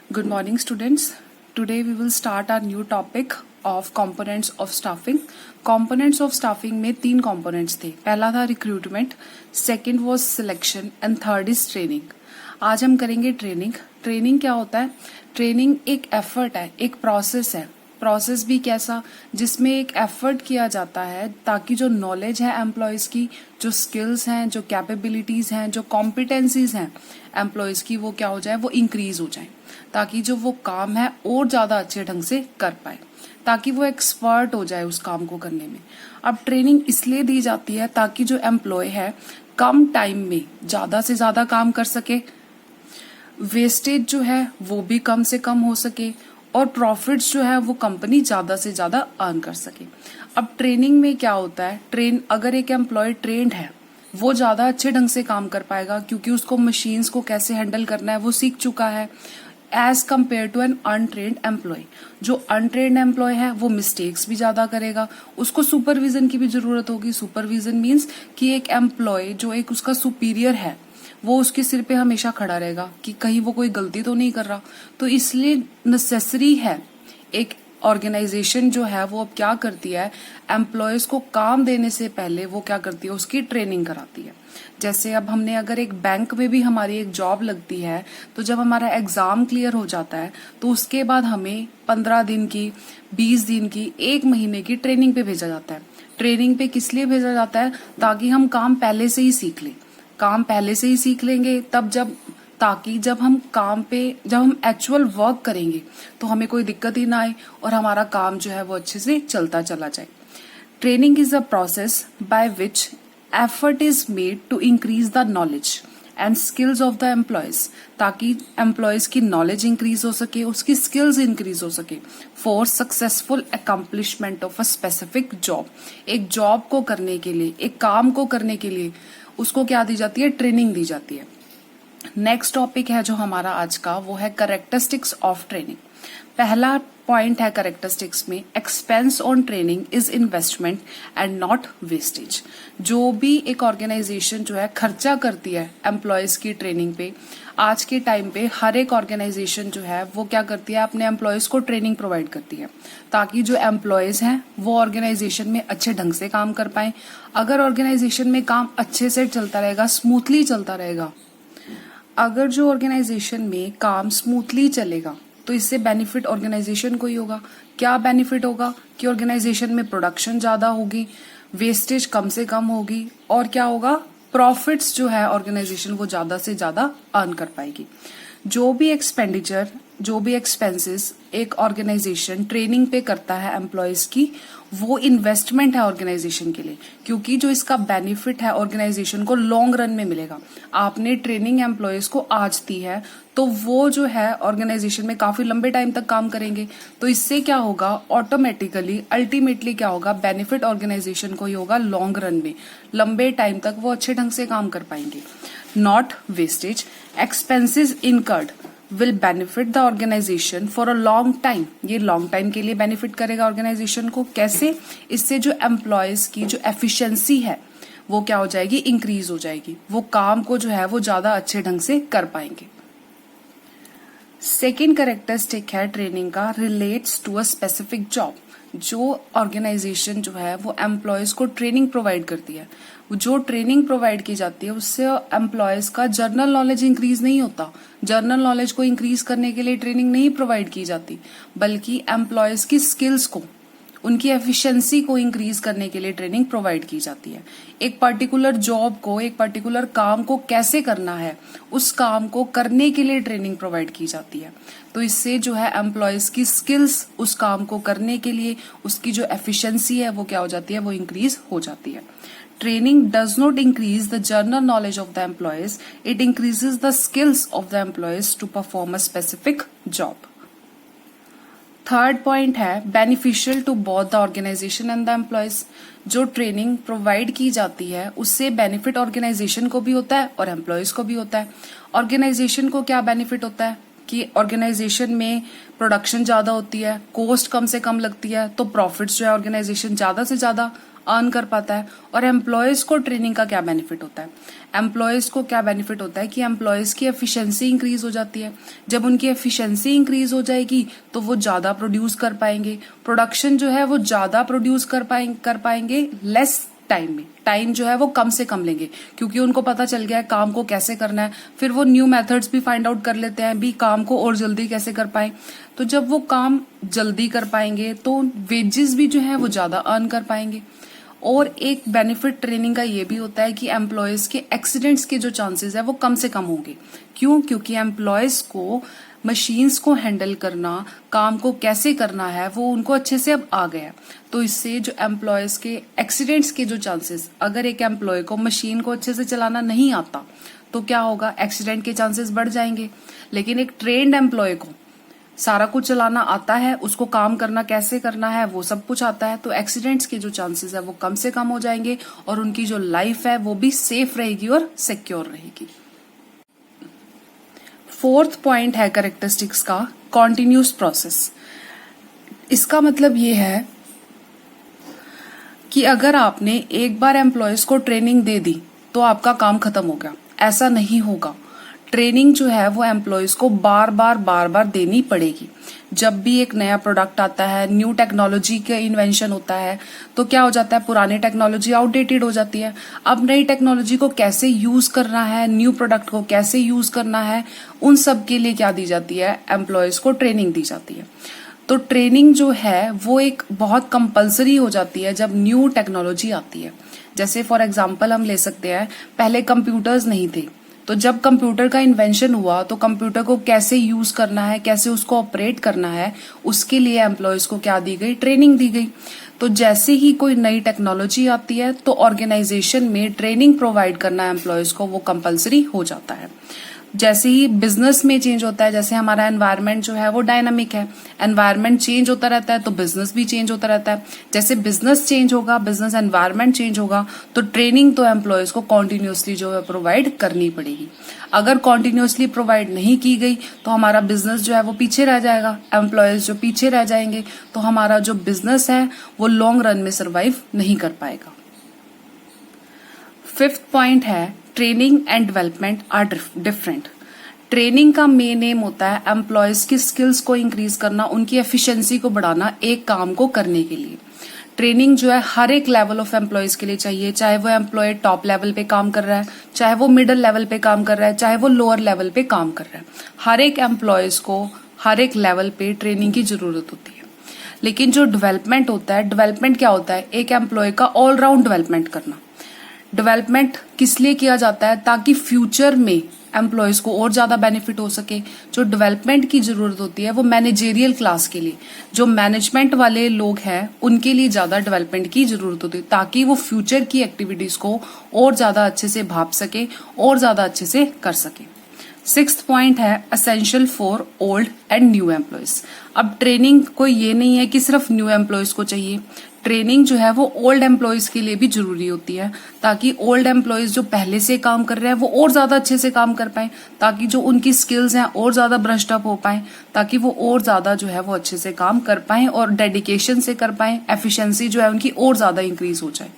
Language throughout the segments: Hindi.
Good morning, students. Today we will start our new topic of components of staffing. Components of staffing में 3 components थे. पहला था recruitment, second was selection and third is training. आज हम करेंगे ट्रेनिंग. ट्रेनिंग क्या होता है? ट्रेनिंग एक एफर्ट है, एक प्रोसेस है. प्रोसेस भी कैसा, जिसमें एक एफर्ट किया जाता है ताकि जो नॉलेज है एम्प्लॉयज की, जो स्किल्स हैं, जो कैपेबिलिटीज हैं, जो कॉम्पिटेंसीज हैं एम्प्लॉयज की, वो क्या हो जाए, वो इंक्रीज हो जाए, ताकि जो वो काम है और ज्यादा अच्छे ढंग से कर पाए, ताकि वो एक्सपर्ट हो जाए उस काम को करने में. अब ट्रेनिंग इसलिए दी जाती है ताकि जो एम्प्लॉय है कम टाइम में ज्यादा से ज्यादा काम कर सके, वेस्टेज जो है वो भी कम से कम हो सके और प्रॉफिट्स जो है वो कंपनी ज्यादा से ज्यादा अर्न कर सके. अब ट्रेनिंग में क्या होता है, अगर एक एम्प्लॉय ट्रेंड है वो ज्यादा अच्छे ढंग से काम कर पाएगा क्योंकि उसको मशीन्स को कैसे हैंडल करना है वो सीख चुका है, as compare to an untrained employee. जो अनट्रेन्ड एम्प्लॉय है वो मिस्टेक्स भी ज्यादा करेगा, उसको सुपरविजन की भी जरूरत होगी. सुपरविजन मीन्स कि एक एम्प्लॉय जो एक उसका सुपीरियर है वो उसके सिर पे हमेशा खड़ा रहेगा कि कहीं वो कोई गलती तो नहीं कर रहा. तो इसलिए नेसेसरी है, एक ऑर्गेनाइजेशन जो है वो अब क्या करती है, एम्प्लॉयज को काम देने से पहले वो क्या करती है, उसकी ट्रेनिंग कराती है. जैसे अब हमने अगर एक बैंक में भी हमारी एक जॉब लगती है तो जब हमारा एग्जाम क्लियर हो जाता है तो उसके बाद हमें 15 दिन की, 20 दिन की, 1 महीने की ट्रेनिंग पे भेजा जाता है. ट्रेनिंग पे किस लिए भेजा जाता है, ताकि हम काम पहले से ही सीख लें. काम पहले से ही सीख लेंगे ताकि जब हम एक्चुअल वर्क करेंगे तो हमें कोई दिक्कत ही ना आए और हमारा काम जो है वो अच्छे से चलता चला जाए. Training is a process by which effort is made to increase the knowledge and skills of the employees, ताकि एम्प्लॉयज की नॉलेज इंक्रीज हो सके, उसकी स्किल्स इंक्रीज हो सके, for successful accomplishment of a specific job. एक जॉब को करने के लिए, एक काम को करने के लिए उसको क्या दी जाती है, ट्रेनिंग दी जाती है. नेक्स्ट टॉपिक है जो हमारा आज का, वो है कैरेक्टरिस्टिक्स ऑफ ट्रेनिंग. पहला पॉइंट है कैरेक्टरिस्टिक्स में, expense on training is investment and not wastage. जो भी एक ऑर्गेनाइजेशन जो है खर्चा करती है एम्प्लॉयज की ट्रेनिंग पे, आज के टाइम पे हर एक ऑर्गेनाइजेशन जो है वो क्या करती है, अपने एम्प्लॉयज को ट्रेनिंग प्रोवाइड करती है ताकि जो एम्प्लॉयज हैं वो ऑर्गेनाइजेशन में अच्छे ढंग से काम कर पाए. अगर ऑर्गेनाइजेशन में काम अच्छे से चलता रहेगा, स्मूथली चलता रहेगा, अगर जो ऑर्गेनाइजेशन में काम स्मूथली चलेगा तो इससे बेनिफिट ऑर्गेनाइजेशन को ही होगा. क्या बेनिफिट होगा कि ऑर्गेनाइजेशन में प्रोडक्शन ज्यादा होगी, वेस्टेज कम से कम होगी और क्या होगा, प्रॉफिट्स जो है ऑर्गेनाइजेशन वो ज्यादा से ज्यादा अर्न कर पाएगी. जो भी एक्सपेंडिचर, जो भी एक्सपेंसेस एक ऑर्गेनाइजेशन ट्रेनिंग पे करता है एम्प्लॉयज की, वो इन्वेस्टमेंट है ऑर्गेनाइजेशन के लिए, क्योंकि जो इसका बेनिफिट है ऑर्गेनाइजेशन को लॉन्ग रन में मिलेगा. आपने ट्रेनिंग एम्प्लॉयज को आज दी है तो वो जो है ऑर्गेनाइजेशन में काफी लंबे टाइम तक काम करेंगे, तो इससे क्या होगा, ऑटोमेटिकली अल्टीमेटली क्या होगा, बेनिफिट ऑर्गेनाइजेशन को ही होगा लॉन्ग रन में, लंबे टाइम तक वो अच्छे ढंग से काम कर पाएंगे. Not wastage, expenses incurred will benefit the organization for a long time. ये लॉन्ग टाइम के लिए बेनिफिट करेगा ऑर्गेनाइजेशन को. कैसे? इससे जो एम्प्लॉयज की जो एफिशिएंसी है वो क्या हो जाएगी, इंक्रीज हो जाएगी, वो काम को जो है वो ज्यादा अच्छे ढंग से कर पाएंगे. सेकेंड कैरेक्टरिस्टिक है ट्रेनिंग का, relates to a specific job. जो ऑर्गेनाइजेशन जो है वो एम्प्लॉयज को ट्रेनिंग प्रोवाइड करती है, जो ट्रेनिंग प्रोवाइड की जाती है उससे एम्प्लॉयज का जनरल नॉलेज इंक्रीज नहीं होता. जनरल नॉलेज को इंक्रीज करने के लिए ट्रेनिंग नहीं प्रोवाइड की जाती, बल्कि एम्प्लॉयज की स्किल्स को, उनकी एफिशिएंसी को इंक्रीज करने के लिए ट्रेनिंग प्रोवाइड की जाती है. एक पर्टिकुलर जॉब को, एक पर्टिकुलर काम को कैसे करना है, उस काम को करने के लिए ट्रेनिंग प्रोवाइड की जाती है. तो इससे जो है एम्प्लॉयज की स्किल्स उस काम को करने के लिए, उसकी जो एफिशिएंसी है वो क्या हो जाती है, वो इंक्रीज हो जाती है. Training does not increase the general knowledge of the employees, it increases the skills of the employees to perform a specific job. Third point है, beneficial to both the organisation and the employees. जो ट्रेनिंग प्रोवाइड की जाती है उससे बेनिफिट ऑर्गेनाइजेशन को भी होता है और एम्प्लॉयज को भी होता है. ऑर्गेनाइजेशन को क्या बेनिफिट होता है कि ऑर्गेनाइजेशन में प्रोडक्शन ज्यादा होती है, कॉस्ट कम से कम लगती है, तो प्रॉफिट्स जो है ऑर्गेनाइजेशन ज्यादा से ज्यादा अर्न कर पाता है। और एम्प्लॉयज को ट्रेनिंग का क्या बेनिफिट होता है? एम्प्लॉयज को क्या बेनिफिट होता है कि एम्प्लॉयज की एफिशिएंसी इंक्रीज हो जाती है। जब उनकी एफिशिएंसी इंक्रीज हो जाएगी तो वो ज्यादा प्रोड्यूस कर पाएंगे, प्रोडक्शन जो है वो ज्यादा प्रोड्यूस कर पाएंगे लेस टाइम में। टाइम जो है वो कम से कम लेंगे क्योंकि उनको पता चल गया है काम को कैसे करना है। फिर वो न्यू मेथड्स भी फाइंड आउट कर लेते हैं भी काम को और जल्दी कैसे कर पाए। तो जब वो काम जल्दी कर पाएंगे तो वेजेस भी जो है वो ज्यादा अर्न कर पाएंगे। और एक बेनिफिट ट्रेनिंग का ये भी होता है कि एम्प्लॉयज के एक्सीडेंट्स के जो चांसेस है वो कम से कम होंगे। क्यों? क्योंकि एम्प्लॉयज को मशीन्स को हैंडल करना, काम को कैसे करना है वो उनको अच्छे से अब आ गया। तो इससे जो एम्प्लॉयज के एक्सीडेंट्स के जो चांसेस, अगर एक एम्प्लॉय को मशीन को अच्छे से चलाना नहीं आता तो क्या होगा? एक्सीडेंट के चांसेस बढ़ जाएंगे। लेकिन एक ट्रेन्ड एम्प्लॉय को सारा कुछ चलाना आता है, उसको काम करना कैसे करना है वो सब कुछ आता है, तो एक्सीडेंट्स के जो चांसेस है वो कम से कम हो जाएंगे और उनकी जो लाइफ है वो भी सेफ रहेगी और सिक्योर रहेगी। फोर्थ पॉइंट है कैरेक्टरिस्टिक्स का, कॉन्टिन्यूस प्रोसेस। इसका मतलब ये है कि अगर आपने एक बार एम्प्लॉयज को ट्रेनिंग दे दी तो आपका काम खत्म हो गया, ऐसा नहीं होगा। ट्रेनिंग जो है वो एम्प्लॉयज को बार बार देनी पड़ेगी। जब भी एक नया प्रोडक्ट आता है, न्यू टेक्नोलॉजी का इन्वेंशन होता है तो क्या हो जाता है? पुरानी टेक्नोलॉजी आउटडेटेड हो जाती है। अब नई टेक्नोलॉजी को कैसे यूज करना है, न्यू प्रोडक्ट को कैसे यूज करना है, उन सब के लिए क्या दी जाती है? एम्प्लॉयज को ट्रेनिंग दी जाती है। तो ट्रेनिंग जो है वो एक बहुत कंपलसरी हो जाती है जब न्यू टेक्नोलॉजी आती है। जैसे फॉर एग्जाम्पल हम ले सकते हैं, पहले कंप्यूटर्स नहीं थे, तो जब कंप्यूटर का इन्वेंशन हुआ तो कंप्यूटर को कैसे यूज करना है, कैसे उसको ऑपरेट करना है, उसके लिए एम्प्लॉयज को क्या दी गई? ट्रेनिंग दी गई। तो जैसे ही कोई नई टेक्नोलॉजी आती है तो ऑर्गेनाइजेशन में ट्रेनिंग प्रोवाइड करना एम्प्लॉयज को वो कंपलसरी हो जाता है। जैसे ही बिजनेस में चेंज होता है, जैसे हमारा एनवायरनमेंट जो है वो डायनामिक है, एनवायरनमेंट चेंज होता रहता है तो बिजनेस भी चेंज होता रहता है। जैसे बिजनेस चेंज होगा, बिजनेस एनवायरनमेंट चेंज होगा, तो ट्रेनिंग तो एम्प्लॉयज को कॉन्टिन्यूसली जो है प्रोवाइड करनी पड़ेगी। अगर कॉन्टिन्यूसली प्रोवाइड नहीं की गई तो हमारा बिजनेस जो है वो पीछे रह जाएगा, एम्प्लॉयज जो पीछे रह जाएंगे तो हमारा जो बिजनेस है वो लॉन्ग रन में सर्वाइव नहीं कर पाएगा। फिफ्थ पॉइंट है, training and development are different. Training का मेन एम होता है एम्प्लॉयज की स्किल्स को इंक्रीज करना, उनकी एफिशिएंसी को बढ़ाना एक काम को करने के लिए। ट्रेनिंग जो है हर एक लेवल ऑफ एम्प्लॉयज के लिए चाहिए, चाहे वो एम्प्लॉय टॉप लेवल पे काम कर रहा है, चाहे वो मिडिल लेवल पे काम कर रहा है, चाहे वो लोअर लेवल पे काम कर रहा है। हर एक एम्प्लॉयज को हर एक लेवल पे ट्रेनिंग की जरूरत होती है। लेकिन जो डेवलपमेंट होता है, डेवलपमेंट क्या होता है? एक एम्प्लॉय का ऑलराउंड डेवलपमेंट करना। डेवलपमेंट किस लिए किया जाता है? ताकि फ्यूचर में एम्प्लॉयज को और ज्यादा बेनिफिट हो सके। जो डेवलपमेंट की जरूरत होती है वो मैनेजेरियल क्लास के लिए, जो मैनेजमेंट वाले लोग हैं उनके लिए ज्यादा डेवलपमेंट की जरूरत होती है ताकि वो फ्यूचर की एक्टिविटीज को और ज्यादा अच्छे से भाप सके और ज्यादा अच्छे से कर सके। सिक्स्थ पॉइंट है essential for old and new employees. अब ट्रेनिंग कोई ये नहीं है कि सिर्फ न्यू एम्प्लॉयज को चाहिए, ट्रेनिंग जो है वो ओल्ड एम्प्लॉयज के लिए भी जरूरी होती है ताकि ओल्ड एम्प्लॉयज जो पहले से काम कर रहे हैं वो और ज्यादा अच्छे से काम कर पाए, ताकि जो उनकी स्किल्स हैं और ज्यादा ब्रश्ड अप हो पाए, ताकि वो और ज्यादा जो है वो अच्छे से काम कर पाए और डेडिकेशन से कर पाए, एफिशिएंसी जो है उनकी और ज्यादा इंक्रीज हो जाए।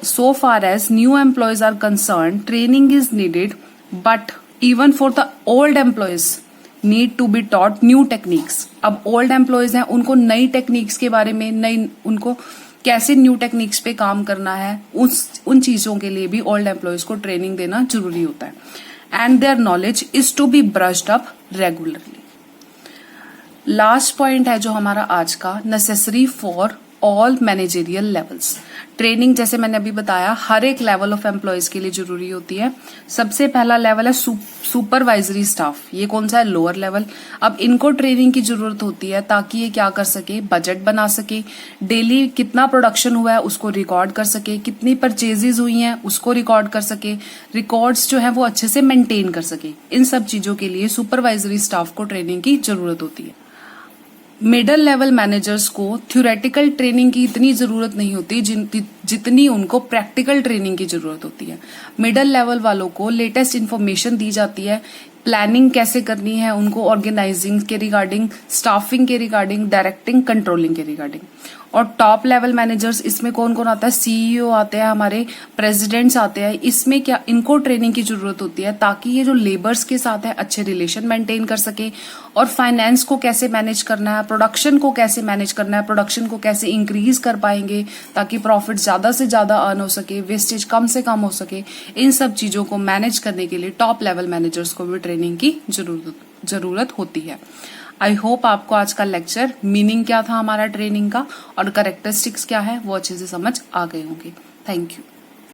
So far as new employees are concerned, training is needed, but even for the old employees need to be taught new techniques. अब old employees हैं, उनको नई टेक्निक्स के बारे में उनको कैसे न्यू टेक्निक्स पे काम करना है, उन चीजों के लिए भी ओल्ड एम्प्लॉयज को ट्रेनिंग देना जरूरी होता है। And their knowledge is to be brushed up regularly. Last point है जो हमारा आज का, necessary for all managerial levels. Training जैसे मैंने अभी बताया हर एक लेवल ऑफ एम्प्लॉयज के लिए जरूरी होती है। सबसे पहला लेवल है सुपरवाइजरी स्टाफ। ये कौन सा है? Lower level. अब इनको ट्रेनिंग की जरूरत होती है ताकि ये क्या कर सके? बजट बना सके, डेली कितना प्रोडक्शन हुआ है उसको रिकॉर्ड कर सके, कितनी परचेजेज हुई हैं उसको रिकॉर्ड कर सके, रिकॉर्ड्स जो है वो अच्छे से मेंटेन कर सके। इन सब चीजों के लिए सुपरवाइजरी स्टाफ को ट्रेनिंग की जरूरत होती है। मिडल लेवल मैनेजर्स को थ्योरेटिकल ट्रेनिंग की इतनी जरूरत नहीं होती जितनी उनको प्रैक्टिकल ट्रेनिंग की जरूरत होती है। मिडल लेवल वालों को लेटेस्ट इन्फॉर्मेशन दी जाती है, प्लानिंग कैसे करनी है उनको, ऑर्गेनाइजिंग के रिगार्डिंग, स्टाफिंग के रिगार्डिंग, डायरेक्टिंग, कंट्रोलिंग के रिगार्डिंग। और टॉप लेवल मैनेजर्स इसमें कौन कौन आता है, सीईओ आते हैं, हमारे प्रेसिडेंट्स आते हैं। इसमें क्या इनको ट्रेनिंग की जरूरत होती है ताकि ये जो लेबर्स के साथ है अच्छे रिलेशन मेंटेन कर सके, और फाइनेंस को कैसे मैनेज करना है, प्रोडक्शन को कैसे मैनेज करना है, प्रोडक्शन को कैसे इंक्रीज कर पाएंगे ताकि प्रॉफिट ज्यादा से ज्यादा अर्न हो सके, वेस्टेज कम से कम हो सके। इन सब चीजों को मैनेज करने के लिए टॉप लेवल मैनेजर्स को भी ट्रेनिंग की जरूरत होती है। आई होप आपको आज का लेक्चर मीनिंग क्या था हमारा ट्रेनिंग का और करेक्टरिस्टिक्स क्या है वो अच्छे से समझ आ गए होंगे। Thank you.